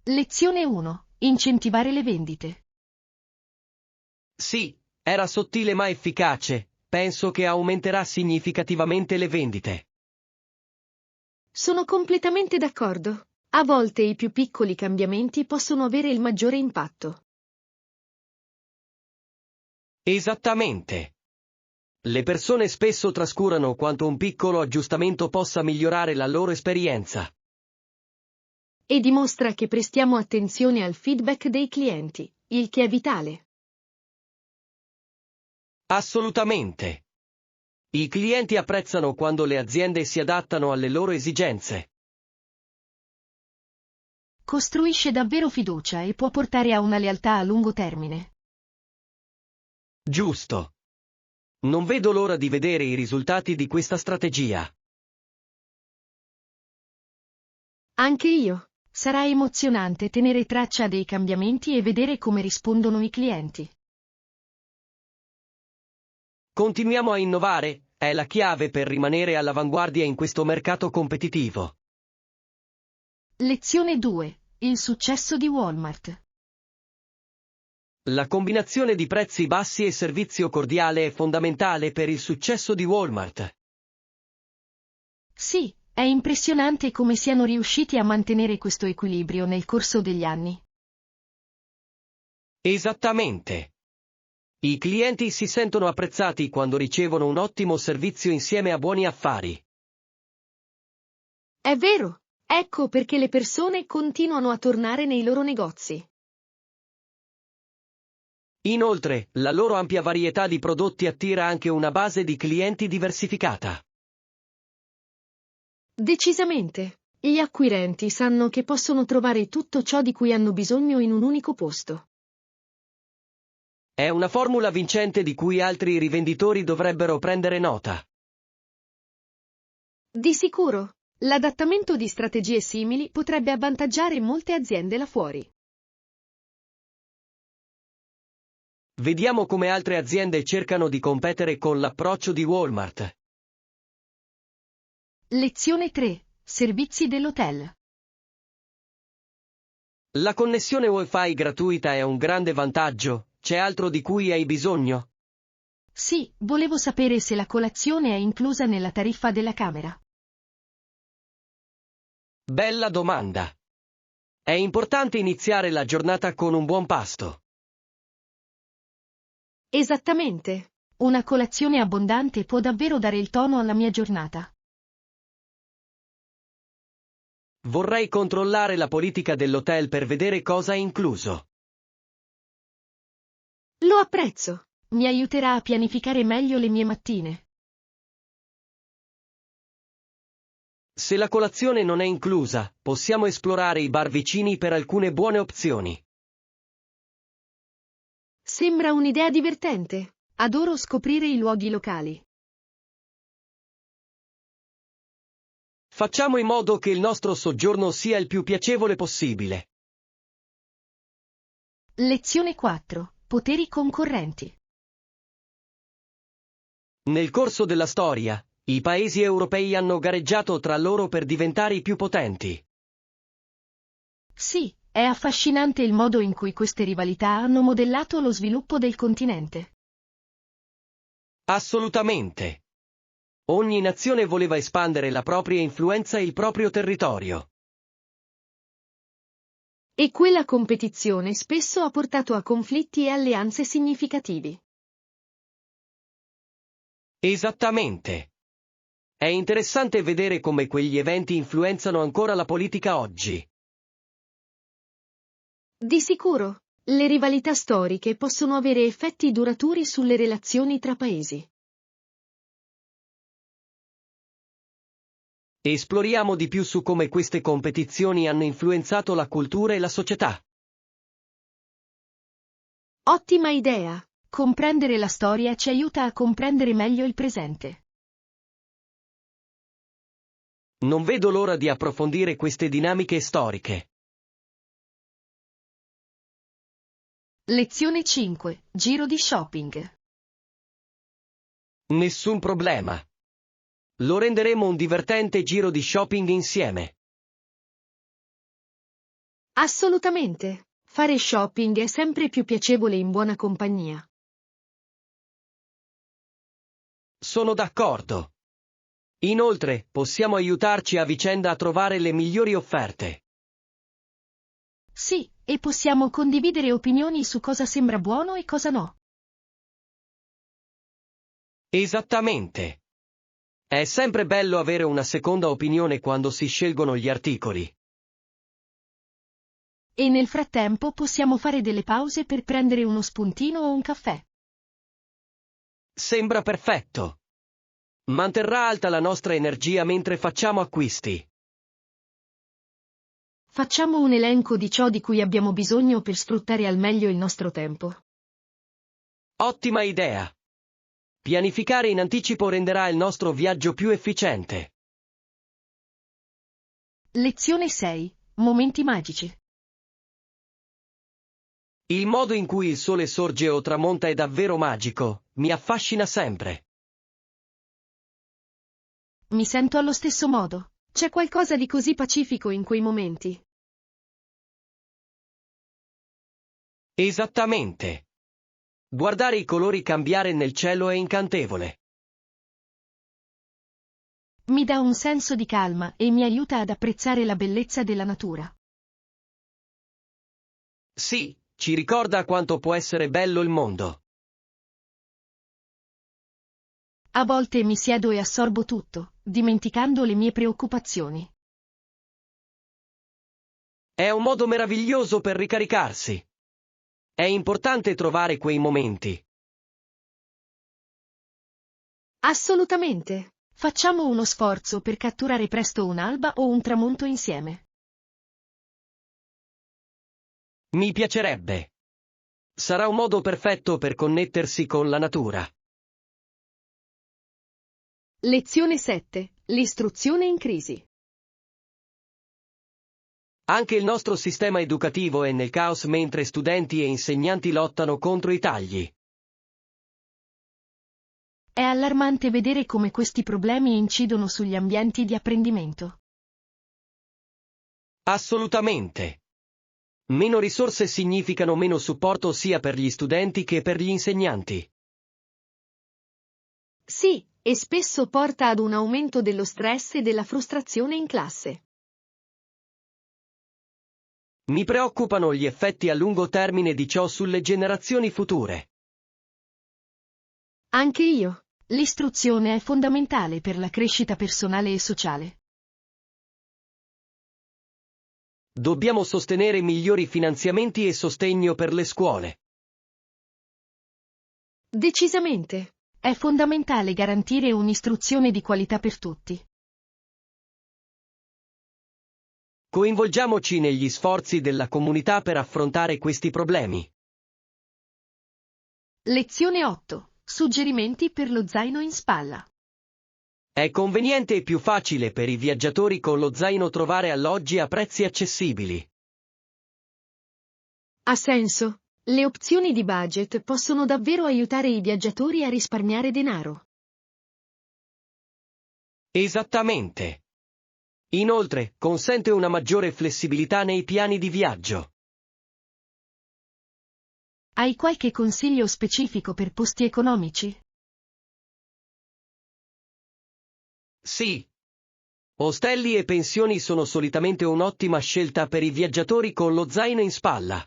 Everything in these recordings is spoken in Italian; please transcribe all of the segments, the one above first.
Lezione 1. Incentivare le vendite. Sì, era sottile ma efficace. Penso che aumenterà significativamente le vendite. Sono completamente d'accordo. A volte i più piccoli cambiamenti possono avere il maggiore impatto. Esattamente. Le persone spesso trascurano quanto un piccolo aggiustamento possa migliorare la loro esperienza. E dimostra che prestiamo attenzione al feedback dei clienti, il che è vitale. Assolutamente. I clienti apprezzano quando le aziende si adattano alle loro esigenze. Costruisce davvero fiducia e può portare a una lealtà a lungo termine. Giusto. Non vedo l'ora di vedere i risultati di questa strategia. Anche io. Sarà emozionante tenere traccia dei cambiamenti e vedere come rispondono i clienti. Continuiamo a innovare, è la chiave per rimanere all'avanguardia in questo mercato competitivo. Lezione 2. Il successo di Walmart. La combinazione di prezzi bassi e servizio cordiale è fondamentale per il successo di Walmart. Sì, è impressionante come siano riusciti a mantenere questo equilibrio nel corso degli anni. Esattamente. I clienti si sentono apprezzati quando ricevono un ottimo servizio insieme a buoni affari. È vero, ecco perché le persone continuano a tornare nei loro negozi. Inoltre, la loro ampia varietà di prodotti attira anche una base di clienti diversificata. Decisamente, gli acquirenti sanno che possono trovare tutto ciò di cui hanno bisogno in un unico posto. È una formula vincente di cui altri rivenditori dovrebbero prendere nota. Di sicuro, l'adattamento di strategie simili potrebbe avvantaggiare molte aziende là fuori. Vediamo come altre aziende cercano di competere con l'approccio di Walmart. Lezione 3. Servizi dell'hotel. La connessione Wi-Fi gratuita è un grande vantaggio, c'è altro di cui hai bisogno? Sì, volevo sapere se la colazione è inclusa nella tariffa della camera. Bella domanda. È importante iniziare la giornata con un buon pasto. Esattamente. Una colazione abbondante può davvero dare il tono alla mia giornata. Vorrei controllare la politica dell'hotel per vedere cosa è incluso. Lo apprezzo. Mi aiuterà a pianificare meglio le mie mattine. Se la colazione non è inclusa, possiamo esplorare i bar vicini per alcune buone opzioni. Sembra un'idea divertente. Adoro scoprire i luoghi locali. Facciamo in modo che il nostro soggiorno sia il più piacevole possibile. Lezione 4. Poteri concorrenti. Nel corso della storia, i paesi europei hanno gareggiato tra loro per diventare i più potenti. Sì, è affascinante il modo in cui queste rivalità hanno modellato lo sviluppo del continente. Assolutamente. Ogni nazione voleva espandere la propria influenza e il proprio territorio. E quella competizione spesso ha portato a conflitti e alleanze significativi. Esattamente. È interessante vedere come quegli eventi influenzano ancora la politica oggi. Di sicuro, le rivalità storiche possono avere effetti duraturi sulle relazioni tra paesi. Esploriamo di più su come queste competizioni hanno influenzato la cultura e la società. Ottima idea! Comprendere la storia ci aiuta a comprendere meglio il presente. Non vedo l'ora di approfondire queste dinamiche storiche. Lezione 5. Giro di shopping. Nessun problema. Lo renderemo un divertente giro di shopping insieme. Assolutamente. Fare shopping è sempre più piacevole in buona compagnia. Sono d'accordo. Inoltre, possiamo aiutarci a vicenda a trovare le migliori offerte. Sì, e possiamo condividere opinioni su cosa sembra buono e cosa no. Esattamente. È sempre bello avere una seconda opinione quando si scelgono gli articoli. E nel frattempo possiamo fare delle pause per prendere uno spuntino o un caffè. Sembra perfetto. Manterrà alta la nostra energia mentre facciamo acquisti. Facciamo un elenco di ciò di cui abbiamo bisogno per sfruttare al meglio il nostro tempo. Ottima idea. Pianificare in anticipo renderà il nostro viaggio più efficiente. Lezione 6. Momenti magici. Il modo in cui il sole sorge o tramonta è davvero magico, mi affascina sempre. Mi sento allo stesso modo. C'è qualcosa di così pacifico in quei momenti. Esattamente. Guardare i colori cambiare nel cielo è incantevole. Mi dà un senso di calma e mi aiuta ad apprezzare la bellezza della natura. Sì, ci ricorda quanto può essere bello il mondo. A volte mi siedo e assorbo tutto, dimenticando le mie preoccupazioni. È un modo meraviglioso per ricaricarsi. È importante trovare quei momenti. Assolutamente. Facciamo uno sforzo per catturare presto un'alba o un tramonto insieme. Mi piacerebbe. Sarà un modo perfetto per connettersi con la natura. Lezione 7. L'istruzione in crisi. Anche il nostro sistema educativo è nel caos mentre studenti e insegnanti lottano contro i tagli. È allarmante vedere come questi problemi incidono sugli ambienti di apprendimento. Assolutamente. Meno risorse significano meno supporto sia per gli studenti che per gli insegnanti. Sì, e spesso porta ad un aumento dello stress e della frustrazione in classe. Mi preoccupano gli effetti a lungo termine di ciò sulle generazioni future. Anche io. L'istruzione è fondamentale per la crescita personale e sociale. Dobbiamo sostenere migliori finanziamenti e sostegno per le scuole. Decisamente. È fondamentale garantire un'istruzione di qualità per tutti. Coinvolgiamoci negli sforzi della comunità per affrontare questi problemi. Lezione 8. Suggerimenti per lo zaino in spalla. È conveniente e più facile per i viaggiatori con lo zaino trovare alloggi a prezzi accessibili. Ha senso. Le opzioni di budget possono davvero aiutare i viaggiatori a risparmiare denaro. Esattamente. Inoltre, consente una maggiore flessibilità nei piani di viaggio. Hai qualche consiglio specifico per posti economici? Sì. Ostelli e pensioni sono solitamente un'ottima scelta per i viaggiatori con lo zaino in spalla.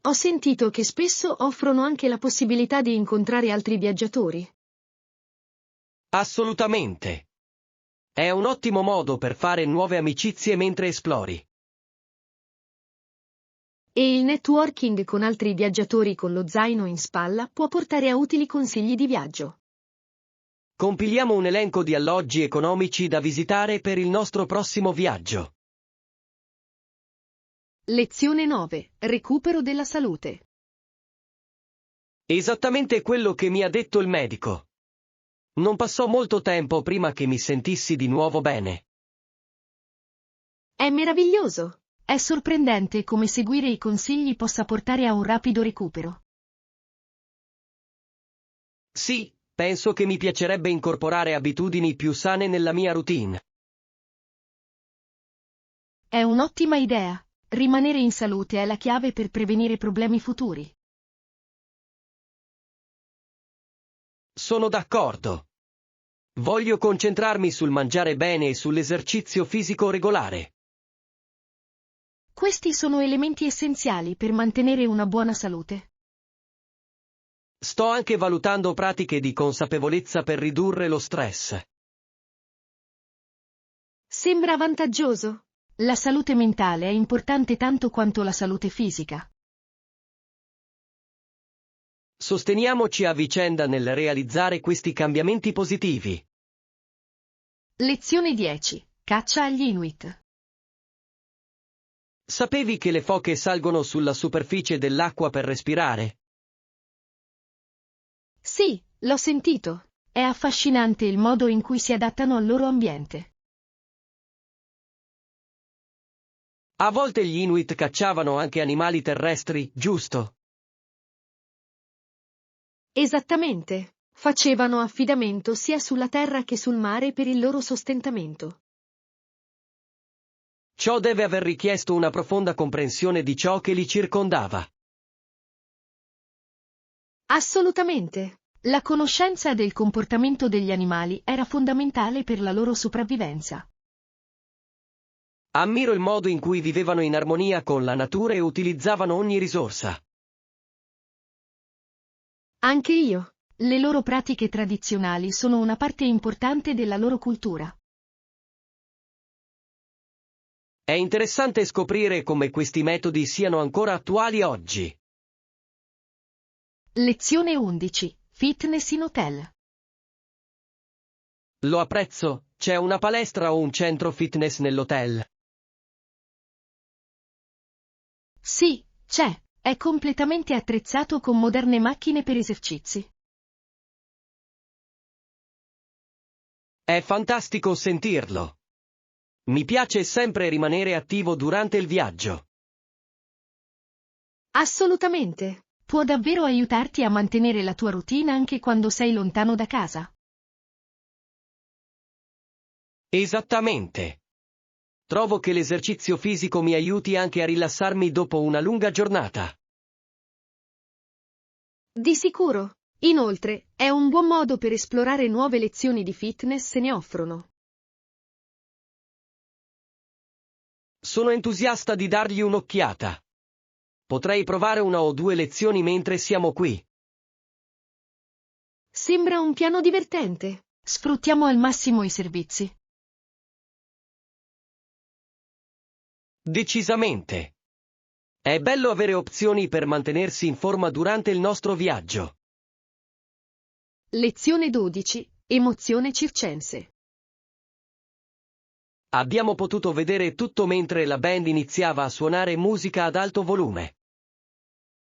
Ho sentito che spesso offrono anche la possibilità di incontrare altri viaggiatori. Assolutamente. È un ottimo modo per fare nuove amicizie mentre esplori. E il networking con altri viaggiatori con lo zaino in spalla può portare a utili consigli di viaggio. Compiliamo un elenco di alloggi economici da visitare per il nostro prossimo viaggio. Lezione 9. Recupero della salute. Esattamente quello che mi ha detto il medico. Non passò molto tempo prima che mi sentissi di nuovo bene. È meraviglioso. È sorprendente come seguire i consigli possa portare a un rapido recupero. Sì, penso che mi piacerebbe incorporare abitudini più sane nella mia routine. È un'ottima idea. Rimanere in salute è la chiave per prevenire problemi futuri. Sono d'accordo. Voglio concentrarmi sul mangiare bene e sull'esercizio fisico regolare. Questi sono elementi essenziali per mantenere una buona salute. Sto anche valutando pratiche di consapevolezza per ridurre lo stress. Sembra vantaggioso. La salute mentale è importante tanto quanto la salute fisica. Sosteniamoci a vicenda nel realizzare questi cambiamenti positivi. Lezione 10. Caccia agli Inuit. Sapevi che le foche salgono sulla superficie dell'acqua per respirare? Sì, l'ho sentito. È affascinante il modo in cui si adattano al loro ambiente. A volte gli Inuit cacciavano anche animali terrestri, giusto? Esattamente. Facevano affidamento sia sulla terra che sul mare per il loro sostentamento. Ciò deve aver richiesto una profonda comprensione di ciò che li circondava. Assolutamente. La conoscenza del comportamento degli animali era fondamentale per la loro sopravvivenza. Ammiro il modo in cui vivevano in armonia con la natura e utilizzavano ogni risorsa. Anche io. Le loro pratiche tradizionali sono una parte importante della loro cultura. È interessante scoprire come questi metodi siano ancora attuali oggi. Lezione 11. Fitness in hotel. Lo apprezzo, c'è una palestra o un centro fitness nell'hotel. Sì, c'è. È completamente attrezzato con moderne macchine per esercizi. È fantastico sentirlo. Mi piace sempre rimanere attivo durante il viaggio. Assolutamente. Può davvero aiutarti a mantenere la tua routine anche quando sei lontano da casa. Esattamente. Trovo che l'esercizio fisico mi aiuti anche a rilassarmi dopo una lunga giornata. Di sicuro. Inoltre, è un buon modo per esplorare nuove lezioni di fitness se ne offrono. Sono entusiasta di dargli un'occhiata. Potrei provare una o due lezioni mentre siamo qui. Sembra un piano divertente. Sfruttiamo al massimo i servizi. Decisamente. È bello avere opzioni per mantenersi in forma durante il nostro viaggio. Lezione 12. Emozione circense. Abbiamo potuto vedere tutto mentre la band iniziava a suonare musica ad alto volume.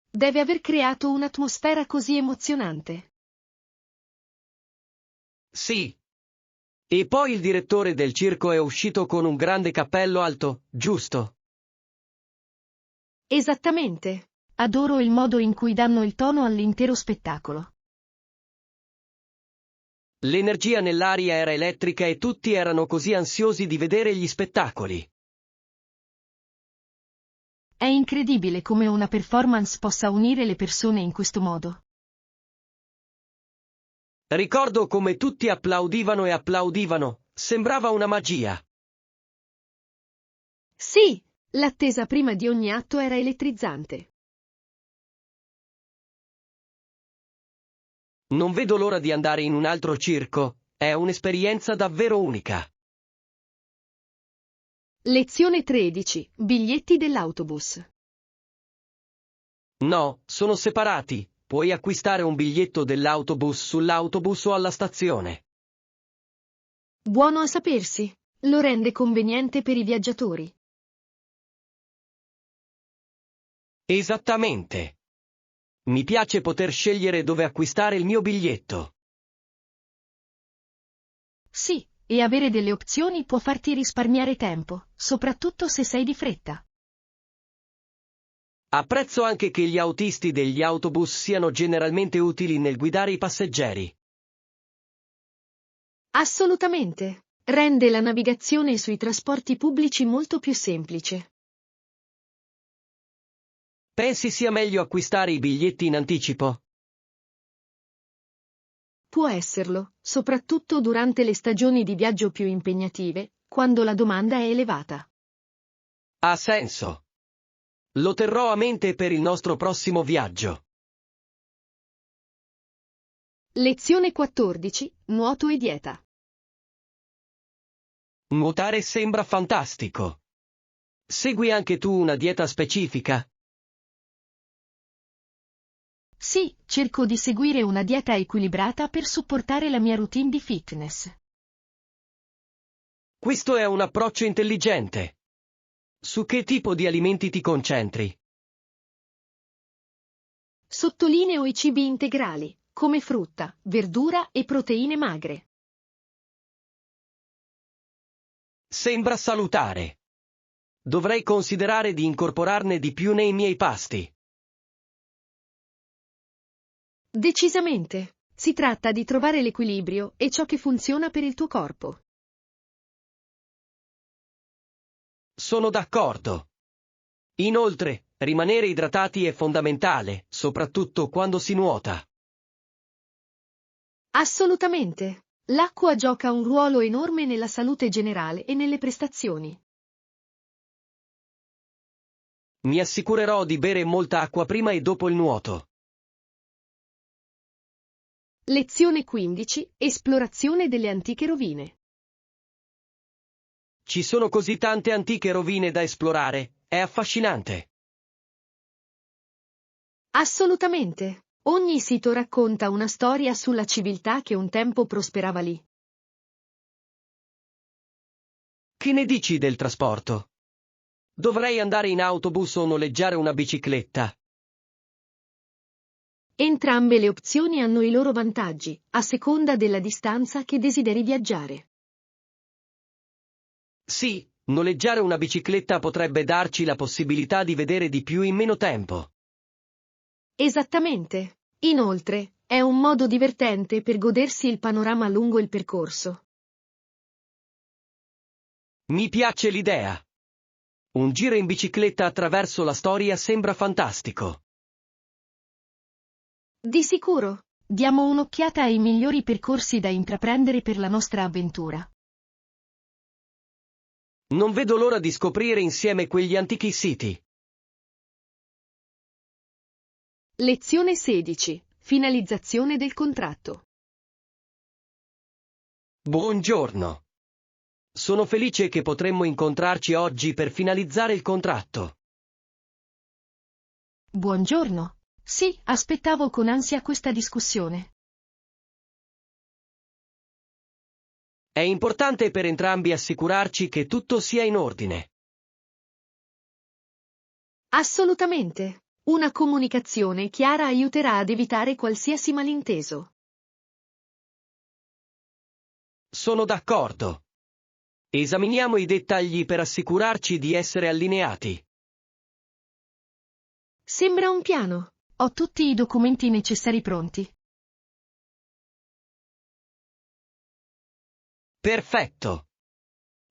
Deve aver creato un'atmosfera così emozionante. Sì. E poi il direttore del circo è uscito con un grande cappello alto, giusto? Esattamente. Adoro il modo in cui danno il tono all'intero spettacolo. L'energia nell'aria era elettrica e tutti erano così ansiosi di vedere gli spettacoli. È incredibile come una performance possa unire le persone in questo modo. Ricordo come tutti applaudivano e applaudivano, sembrava una magia. Sì, l'attesa prima di ogni atto era elettrizzante. Non vedo l'ora di andare in un altro circo, è un'esperienza davvero unica. Lezione 13. Biglietti dell'autobus. No, sono separati, puoi acquistare un biglietto dell'autobus sull'autobus o alla stazione. Buono a sapersi. Lo rende conveniente per i viaggiatori. Esattamente. Mi piace poter scegliere dove acquistare il mio biglietto. Sì, e avere delle opzioni può farti risparmiare tempo, soprattutto se sei di fretta. Apprezzo anche che gli autisti degli autobus siano generalmente utili nel guidare i passeggeri. Assolutamente. Rende la navigazione sui trasporti pubblici molto più semplice. Pensi sia meglio acquistare i biglietti in anticipo? Può esserlo, soprattutto durante le stagioni di viaggio più impegnative, quando la domanda è elevata. Ha senso. Lo terrò a mente per il nostro prossimo viaggio. Lezione 14. Nuoto e dieta. Nuotare sembra fantastico. Segui anche tu una dieta specifica? Sì, cerco di seguire una dieta equilibrata per supportare la mia routine di fitness. Questo è un approccio intelligente. Su che tipo di alimenti ti concentri? Sottolineo i cibi integrali, come frutta, verdura e proteine magre. Sembra salutare. Dovrei considerare di incorporarne di più nei miei pasti. Decisamente. Si tratta di trovare l'equilibrio e ciò che funziona per il tuo corpo. Sono d'accordo. Inoltre, rimanere idratati è fondamentale, soprattutto quando si nuota. Assolutamente. L'acqua gioca un ruolo enorme nella salute generale e nelle prestazioni. Mi assicurerò di bere molta acqua prima e dopo il nuoto. Lezione 15. Esplorazione delle antiche rovine. Ci sono così tante antiche rovine da esplorare, è affascinante. Assolutamente. Ogni sito racconta una storia sulla civiltà che un tempo prosperava lì. Che ne dici del trasporto? Dovrei andare in autobus o noleggiare una bicicletta? Entrambe le opzioni hanno i loro vantaggi, a seconda della distanza che desideri viaggiare. Sì, noleggiare una bicicletta potrebbe darci la possibilità di vedere di più in meno tempo. Esattamente. Inoltre, è un modo divertente per godersi il panorama lungo il percorso. Mi piace l'idea. Un giro in bicicletta attraverso la storia sembra fantastico. Di sicuro. Diamo un'occhiata ai migliori percorsi da intraprendere per la nostra avventura. Non vedo l'ora di scoprire insieme quegli antichi siti. Lezione 16. Finalizzazione del contratto. Buongiorno. Sono felice che potremmo incontrarci oggi per finalizzare il contratto. Buongiorno. Sì, aspettavo con ansia questa discussione. È importante per entrambi assicurarci che tutto sia in ordine. Assolutamente. Una comunicazione chiara aiuterà ad evitare qualsiasi malinteso. Sono d'accordo. Esaminiamo i dettagli per assicurarci di essere allineati. Sembra un piano. Ho tutti i documenti necessari pronti. Perfetto.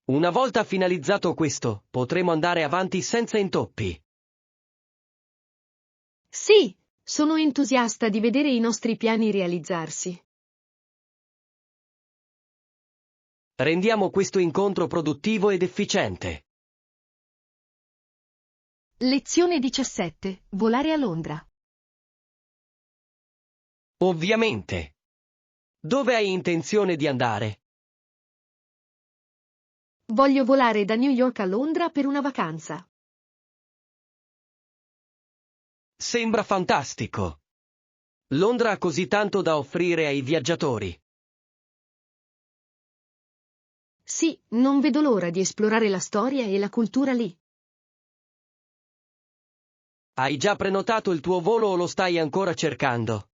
Una volta finalizzato questo, potremo andare avanti senza intoppi. Sì, sono entusiasta di vedere i nostri piani realizzarsi. Rendiamo questo incontro produttivo ed efficiente. Lezione 17. Volare a Londra. Ovviamente. Dove hai intenzione di andare? Voglio volare da New York a Londra per una vacanza. Sembra fantastico. Londra ha così tanto da offrire ai viaggiatori. Sì, non vedo l'ora di esplorare la storia e la cultura lì. Hai già prenotato il tuo volo o lo stai ancora cercando?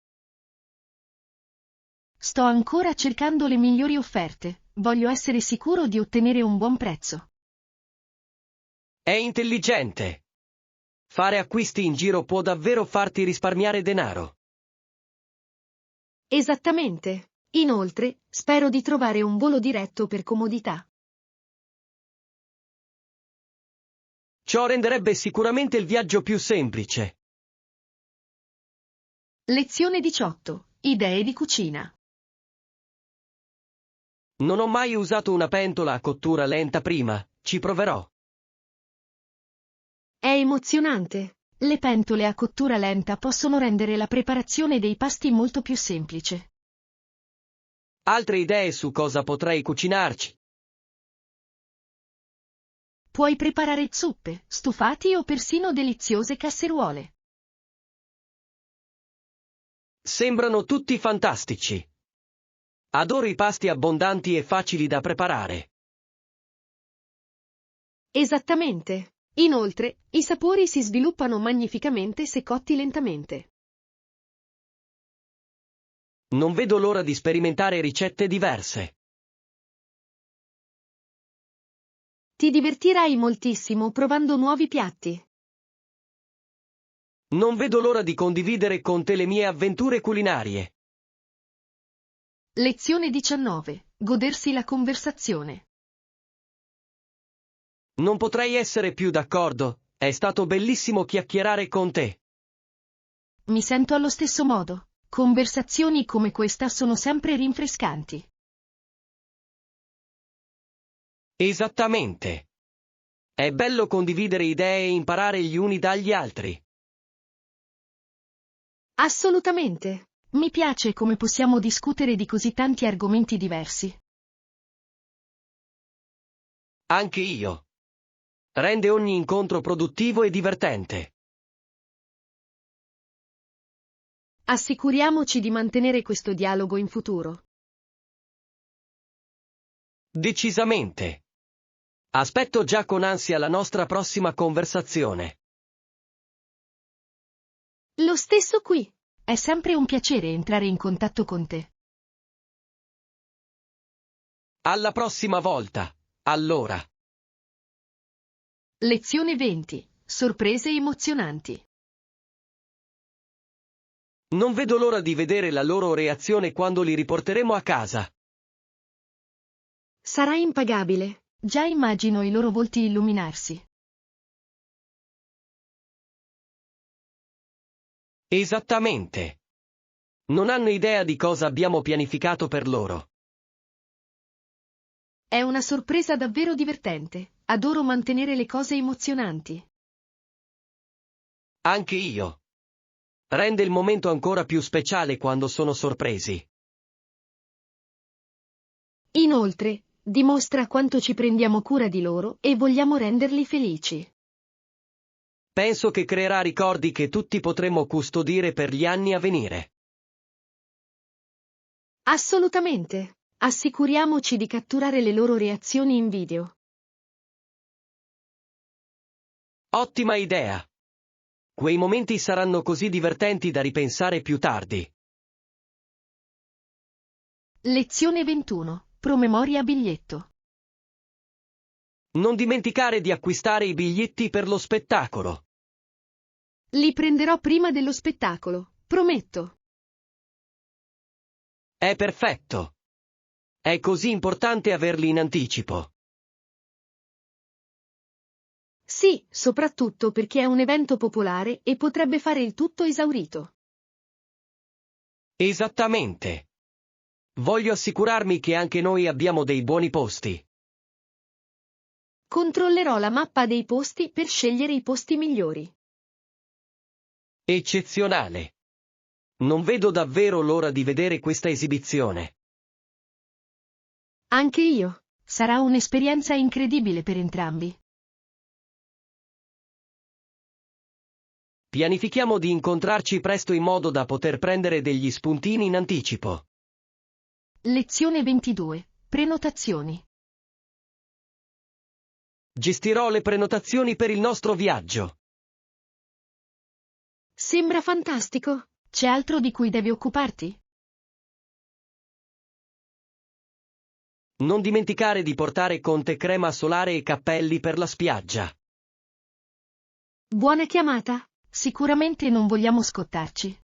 Sto ancora cercando le migliori offerte. Voglio essere sicuro di ottenere un buon prezzo. È intelligente. Fare acquisti in giro può davvero farti risparmiare denaro. Esattamente. Inoltre, spero di trovare un volo diretto per comodità. Ciò renderebbe sicuramente il viaggio più semplice. Lezione 18. Idee di cucina. Non ho mai usato una pentola a cottura lenta prima, ci proverò. È emozionante. Le pentole a cottura lenta possono rendere la preparazione dei pasti molto più semplice. Altre idee su cosa potrei cucinarci? Puoi preparare zuppe, stufati o persino deliziose casseruole. Sembrano tutti fantastici. Adoro i pasti abbondanti e facili da preparare. Esattamente. Inoltre, i sapori si sviluppano magnificamente se cotti lentamente. Non vedo l'ora di sperimentare ricette diverse. Ti divertirai moltissimo provando nuovi piatti. Non vedo l'ora di condividere con te le mie avventure culinarie. Lezione 19. Godersi la conversazione. Non potrei essere più d'accordo, è stato bellissimo chiacchierare con te. Mi sento allo stesso modo. Conversazioni come questa sono sempre rinfrescanti. Esattamente. È bello condividere idee e imparare gli uni dagli altri. Assolutamente. Mi piace come possiamo discutere di così tanti argomenti diversi. Anche io. Rende ogni incontro produttivo e divertente. Assicuriamoci di mantenere questo dialogo in futuro. Decisamente. Aspetto già con ansia la nostra prossima conversazione. Lo stesso qui. È sempre un piacere entrare in contatto con te. Alla prossima volta, allora. Lezione 20. Sorprese emozionanti. Non vedo l'ora di vedere la loro reazione quando li riporteremo a casa. Sarà impagabile. Già immagino i loro volti illuminarsi. Esattamente. Non hanno idea di cosa abbiamo pianificato per loro. È una sorpresa davvero divertente. Adoro mantenere le cose emozionanti. Anche io. Rende il momento ancora più speciale quando sono sorpresi. Inoltre, dimostra quanto ci prendiamo cura di loro e vogliamo renderli felici. Penso che creerà ricordi che tutti potremo custodire per gli anni a venire. Assolutamente. Assicuriamoci di catturare le loro reazioni in video. Ottima idea. Quei momenti saranno così divertenti da ripensare più tardi. Lezione 21. Promemoria biglietto. Non dimenticare di acquistare i biglietti per lo spettacolo. Li prenderò prima dello spettacolo, prometto. È perfetto. È così importante averli in anticipo. Sì, soprattutto perché è un evento popolare e potrebbe fare il tutto esaurito. Esattamente. Voglio assicurarmi che anche noi abbiamo dei buoni posti. Controllerò la mappa dei posti per scegliere i posti migliori. Eccezionale. Non vedo davvero l'ora di vedere questa esibizione. Anche io. Sarà un'esperienza incredibile per entrambi. Pianifichiamo di incontrarci presto in modo da poter prendere degli spuntini in anticipo. Lezione 22. Prenotazioni. Gestirò le prenotazioni per il nostro viaggio. Sembra fantastico. C'è altro di cui devi occuparti? Non dimenticare di portare con te crema solare e cappelli per la spiaggia. Buona chiamata. Sicuramente non vogliamo scottarci.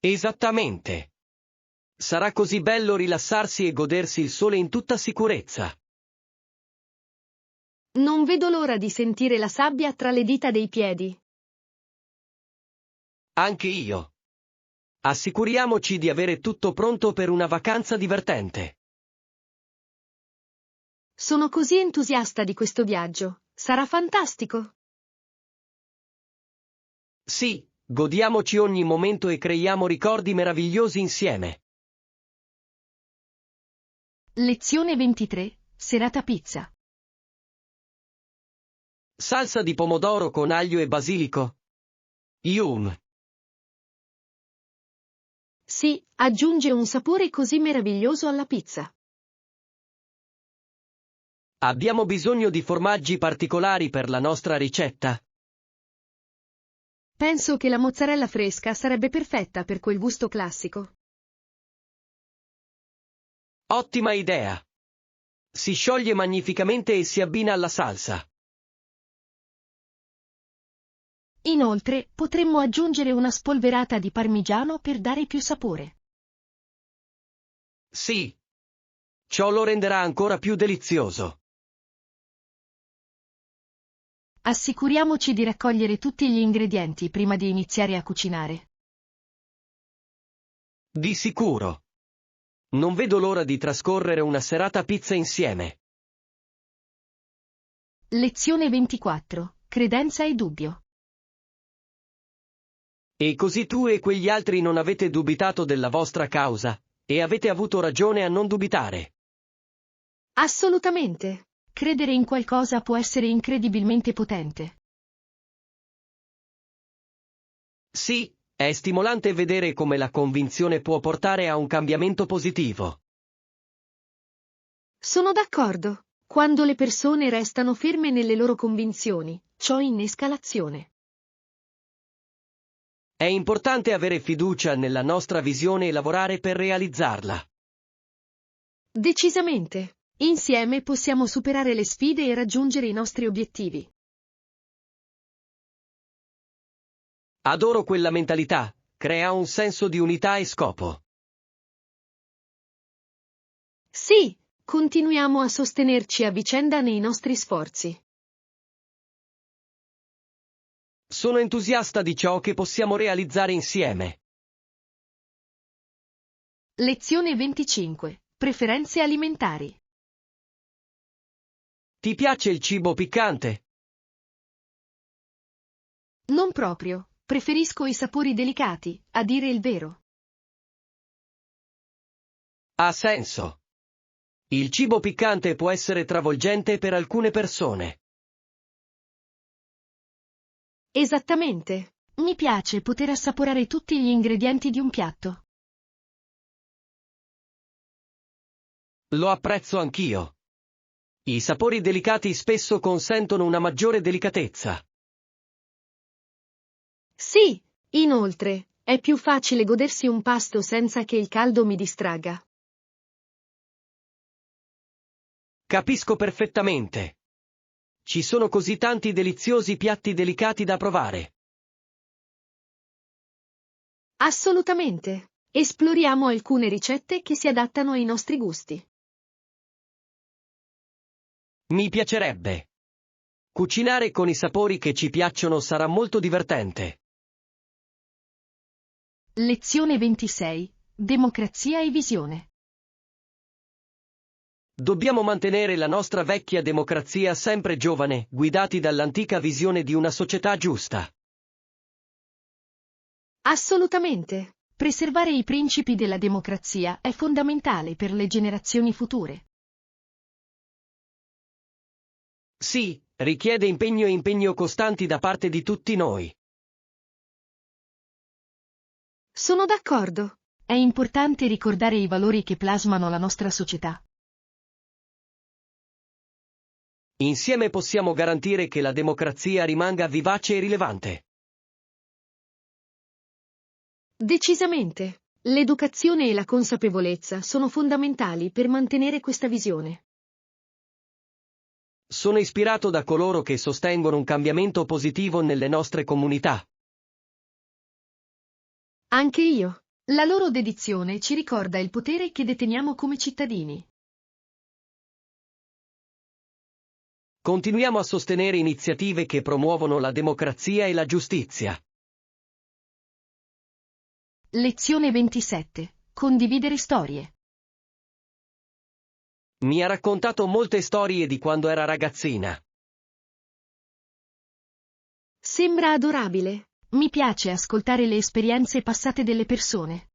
Esattamente. Sarà così bello rilassarsi e godersi il sole in tutta sicurezza. Non vedo l'ora di sentire la sabbia tra le dita dei piedi. Anche io. Assicuriamoci di avere tutto pronto per una vacanza divertente. Sono così entusiasta di questo viaggio. Sarà fantastico. Sì, godiamoci ogni momento e creiamo ricordi meravigliosi insieme. Lezione 23. Serata pizza. Salsa di pomodoro con aglio e basilico. Yum. Sì, aggiunge un sapore così meraviglioso alla pizza. Abbiamo bisogno di formaggi particolari per la nostra ricetta. Penso che la mozzarella fresca sarebbe perfetta per quel gusto classico. Ottima idea. Si scioglie magnificamente e si abbina alla salsa. Inoltre, potremmo aggiungere una spolverata di parmigiano per dare più sapore. Sì. Ciò lo renderà ancora più delizioso. Assicuriamoci di raccogliere tutti gli ingredienti prima di iniziare a cucinare. Di sicuro. Non vedo l'ora di trascorrere una serata pizza insieme. Lezione 24. Credenza e dubbio. E così tu e quegli altri non avete dubitato della vostra causa, e avete avuto ragione a non dubitare. Assolutamente. Credere in qualcosa può essere incredibilmente potente. Sì, è stimolante vedere come la convinzione può portare a un cambiamento positivo. Sono d'accordo. Quando le persone restano ferme nelle loro convinzioni, ciò innesca l'azione. È importante avere fiducia nella nostra visione e lavorare per realizzarla. Decisamente. Insieme possiamo superare le sfide e raggiungere i nostri obiettivi. Adoro quella mentalità, crea un senso di unità e scopo. Sì, continuiamo a sostenerci a vicenda nei nostri sforzi. Sono entusiasta di ciò che possiamo realizzare insieme. Lezione 25. Preferenze alimentari. Ti piace il cibo piccante? Non proprio, preferisco i sapori delicati, a dire il vero. Ha senso. Il cibo piccante può essere travolgente per alcune persone. Esattamente. Mi piace poter assaporare tutti gli ingredienti di un piatto. Lo apprezzo anch'io. I sapori delicati spesso consentono una maggiore delicatezza. Sì, inoltre, è più facile godersi un pasto senza che il caldo mi distragga. Capisco perfettamente. Ci sono così tanti deliziosi piatti delicati da provare. Assolutamente. Esploriamo alcune ricette che si adattano ai nostri gusti. Mi piacerebbe. Cucinare con i sapori che ci piacciono sarà molto divertente. Lezione 26. Democrazia e visione. Dobbiamo mantenere la nostra vecchia democrazia sempre giovane, guidati dall'antica visione di una società giusta. Assolutamente. Preservare i principi della democrazia è fondamentale per le generazioni future. Sì, richiede impegno e impegno costanti da parte di tutti noi. Sono d'accordo. È importante ricordare i valori che plasmano la nostra società. Insieme possiamo garantire che la democrazia rimanga vivace e rilevante. Decisamente. L'educazione e la consapevolezza sono fondamentali per mantenere questa visione. Sono ispirato da coloro che sostengono un cambiamento positivo nelle nostre comunità. Anche io. La loro dedizione ci ricorda il potere che deteniamo come cittadini. Continuiamo a sostenere iniziative che promuovono la democrazia e la giustizia. Lezione 27. Condividere storie. Mi ha raccontato molte storie di quando era ragazzina. Sembra adorabile. Mi piace ascoltare le esperienze passate delle persone.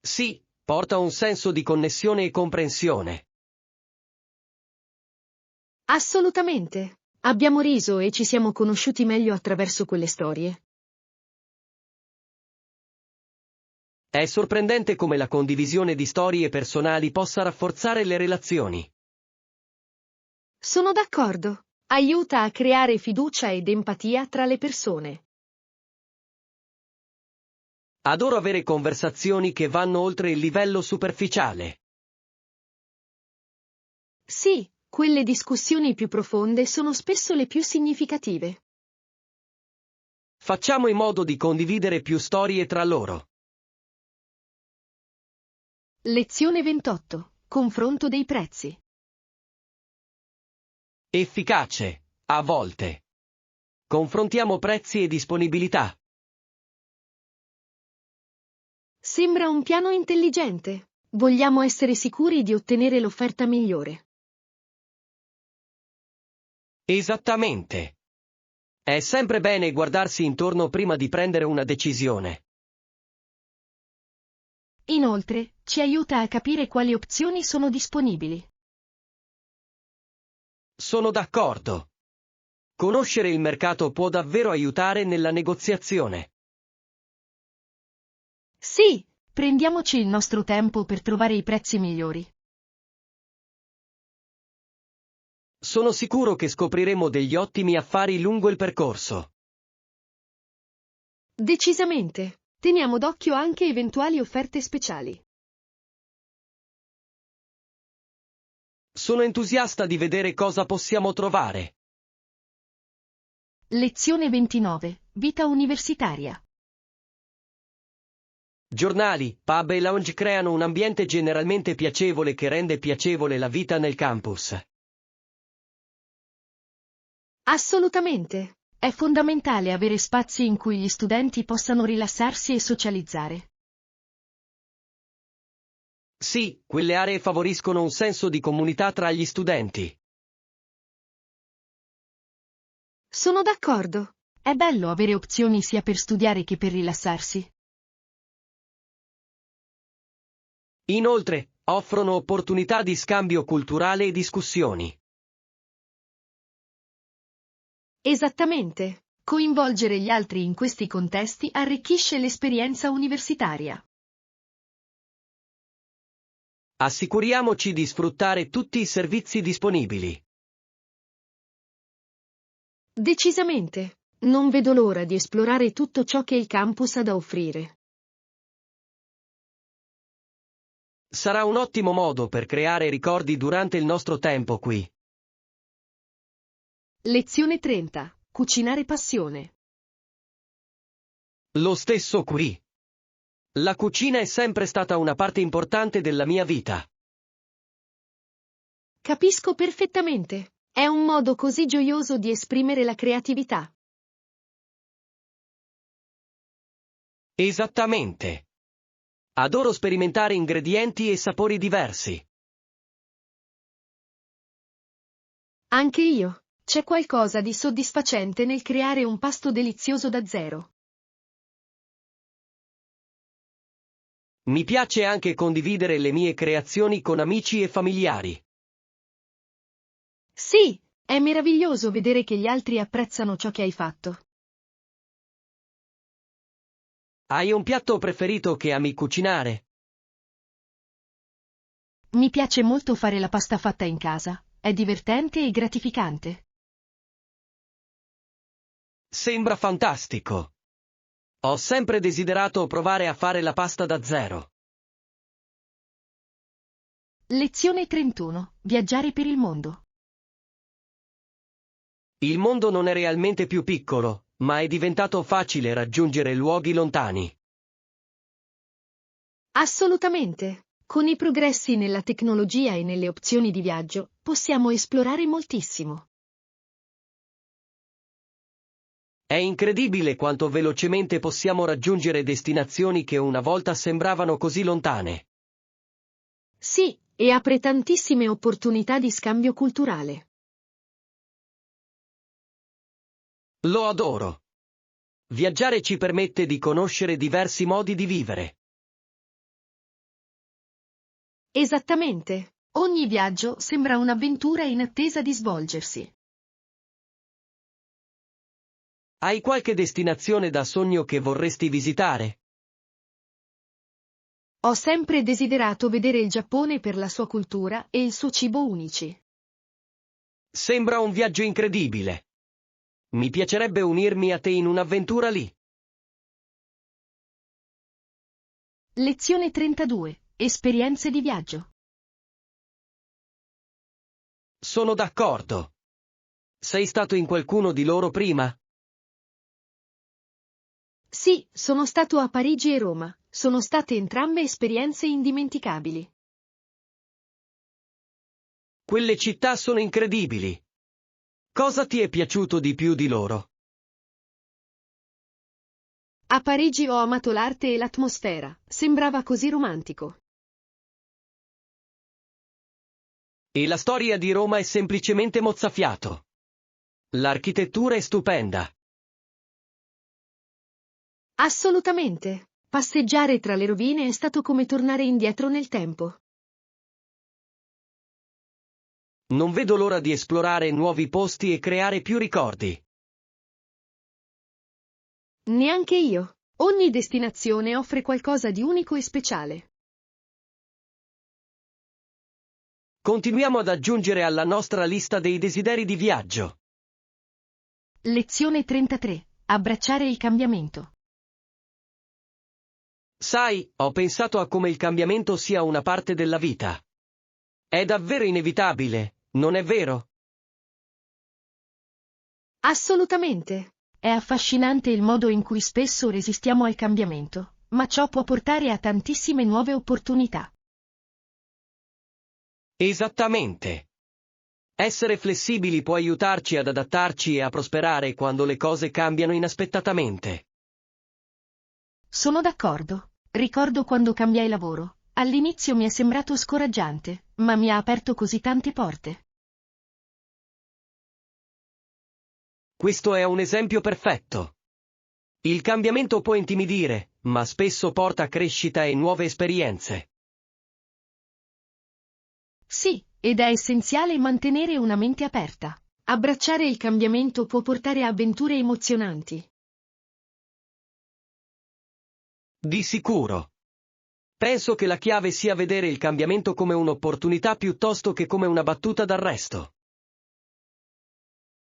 Sì, porta un senso di connessione e comprensione. Assolutamente. Abbiamo riso e ci siamo conosciuti meglio attraverso quelle storie. È sorprendente come la condivisione di storie personali possa rafforzare le relazioni. Sono d'accordo. Aiuta a creare fiducia ed empatia tra le persone. Adoro avere conversazioni che vanno oltre il livello superficiale. Sì, quelle discussioni più profonde sono spesso le più significative. Facciamo in modo di condividere più storie tra loro. Lezione 28. Confronto dei prezzi. Efficace, a volte. Confrontiamo prezzi e disponibilità. Sembra un piano intelligente. Vogliamo essere sicuri di ottenere l'offerta migliore. Esattamente. È sempre bene guardarsi intorno prima di prendere una decisione. Inoltre, ci aiuta a capire quali opzioni sono disponibili. Sono d'accordo. Conoscere il mercato può davvero aiutare nella negoziazione. Sì, prendiamoci il nostro tempo per trovare i prezzi migliori. Sono sicuro che scopriremo degli ottimi affari lungo il percorso. Decisamente. Teniamo d'occhio anche eventuali offerte speciali. Sono entusiasta di vedere cosa possiamo trovare. Lezione 29. Vita universitaria. Giornali, pub e lounge creano un ambiente generalmente piacevole che rende piacevole la vita nel campus. Assolutamente. È fondamentale avere spazi in cui gli studenti possano rilassarsi e socializzare. Sì, quelle aree favoriscono un senso di comunità tra gli studenti. Sono d'accordo. È bello avere opzioni sia per studiare che per rilassarsi. Inoltre, offrono opportunità di scambio culturale e discussioni. Esattamente. Coinvolgere gli altri in questi contesti arricchisce l'esperienza universitaria. Assicuriamoci di sfruttare tutti i servizi disponibili. Decisamente. Non vedo l'ora di esplorare tutto ciò che il campus ha da offrire. Sarà un ottimo modo per creare ricordi durante il nostro tempo qui. Lezione 30. Cucinare passione. Lo stesso qui. La cucina è sempre stata una parte importante della mia vita. Capisco perfettamente. È un modo così gioioso di esprimere la creatività. Esattamente. Adoro sperimentare ingredienti e sapori diversi. Anche io. C'è qualcosa di soddisfacente nel creare un pasto delizioso da zero. Mi piace anche condividere le mie creazioni con amici e familiari. Sì, è meraviglioso vedere che gli altri apprezzano ciò che hai fatto. Hai un piatto preferito che ami cucinare? Mi piace molto fare la pasta fatta in casa. È divertente e gratificante. Sembra fantastico. Ho sempre desiderato provare a fare la pasta da zero. Lezione 31. Viaggiare per il mondo. Il mondo non è realmente più piccolo, ma è diventato facile raggiungere luoghi lontani. Assolutamente. Con i progressi nella tecnologia e nelle opzioni di viaggio, possiamo esplorare moltissimo. È incredibile quanto velocemente possiamo raggiungere destinazioni che una volta sembravano così lontane. Sì, e apre tantissime opportunità di scambio culturale. Lo adoro. Viaggiare ci permette di conoscere diversi modi di vivere. Esattamente. Ogni viaggio sembra un'avventura in attesa di svolgersi. Hai qualche destinazione da sogno che vorresti visitare? Ho sempre desiderato vedere il Giappone per la sua cultura e il suo cibo unici. Sembra un viaggio incredibile. Mi piacerebbe unirmi a te in un'avventura lì. Lezione 32. Esperienze di viaggio. Sono d'accordo. Sei stato in qualcuno di loro prima? Sì, sono stato a Parigi e Roma. Sono state entrambe esperienze indimenticabili. Quelle città sono incredibili. Cosa ti è piaciuto di più di loro? A Parigi ho amato l'arte e l'atmosfera. Sembrava così romantico. E la storia di Roma è semplicemente mozzafiato. L'architettura è stupenda. Assolutamente. Passeggiare tra le rovine è stato come tornare indietro nel tempo. Non vedo l'ora di esplorare nuovi posti e creare più ricordi. Neanche io. Ogni destinazione offre qualcosa di unico e speciale. Continuiamo ad aggiungere alla nostra lista dei desideri di viaggio. Lezione 33. Abbracciare il cambiamento. Sai, ho pensato a come il cambiamento sia una parte della vita. È davvero inevitabile, non è vero? Assolutamente. È affascinante il modo in cui spesso resistiamo al cambiamento, ma ciò può portare a tantissime nuove opportunità. Esattamente. Essere flessibili può aiutarci ad adattarci e a prosperare quando le cose cambiano inaspettatamente. Sono d'accordo. Ricordo quando cambiai lavoro. All'inizio mi è sembrato scoraggiante, ma mi ha aperto così tante porte. Questo è un esempio perfetto. Il cambiamento può intimidire, ma spesso porta a crescita e nuove esperienze. Sì, ed è essenziale mantenere una mente aperta. Abbracciare il cambiamento può portare a avventure emozionanti. Di sicuro. Penso che la chiave sia vedere il cambiamento come un'opportunità piuttosto che come una battuta d'arresto.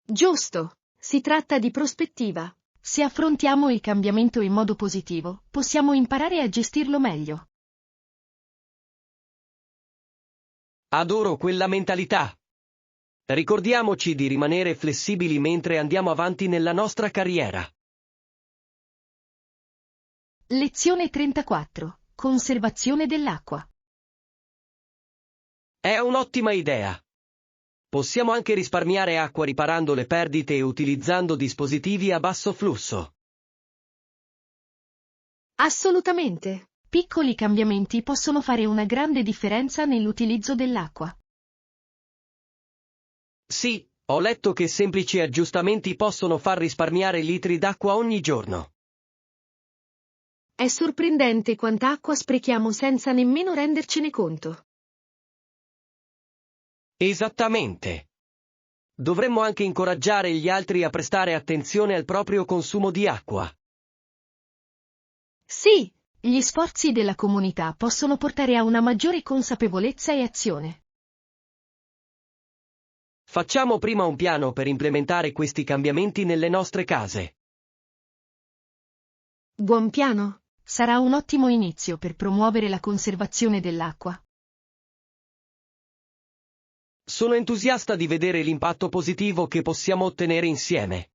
Giusto. Si tratta di prospettiva. Se affrontiamo il cambiamento in modo positivo, possiamo imparare a gestirlo meglio. Adoro quella mentalità. Ricordiamoci di rimanere flessibili mentre andiamo avanti nella nostra carriera. Lezione 34. Conservazione dell'acqua. È un'ottima idea. Possiamo anche risparmiare acqua riparando le perdite e utilizzando dispositivi a basso flusso. Assolutamente. Piccoli cambiamenti possono fare una grande differenza nell'utilizzo dell'acqua. Sì, ho letto che semplici aggiustamenti possono far risparmiare litri d'acqua ogni giorno. È sorprendente quanta acqua sprechiamo senza nemmeno rendercene conto. Esattamente. Dovremmo anche incoraggiare gli altri a prestare attenzione al proprio consumo di acqua. Sì, gli sforzi della comunità possono portare a una maggiore consapevolezza e azione. Facciamo prima un piano per implementare questi cambiamenti nelle nostre case. Buon piano? Sarà un ottimo inizio per promuovere la conservazione dell'acqua. Sono entusiasta di vedere l'impatto positivo che possiamo ottenere insieme.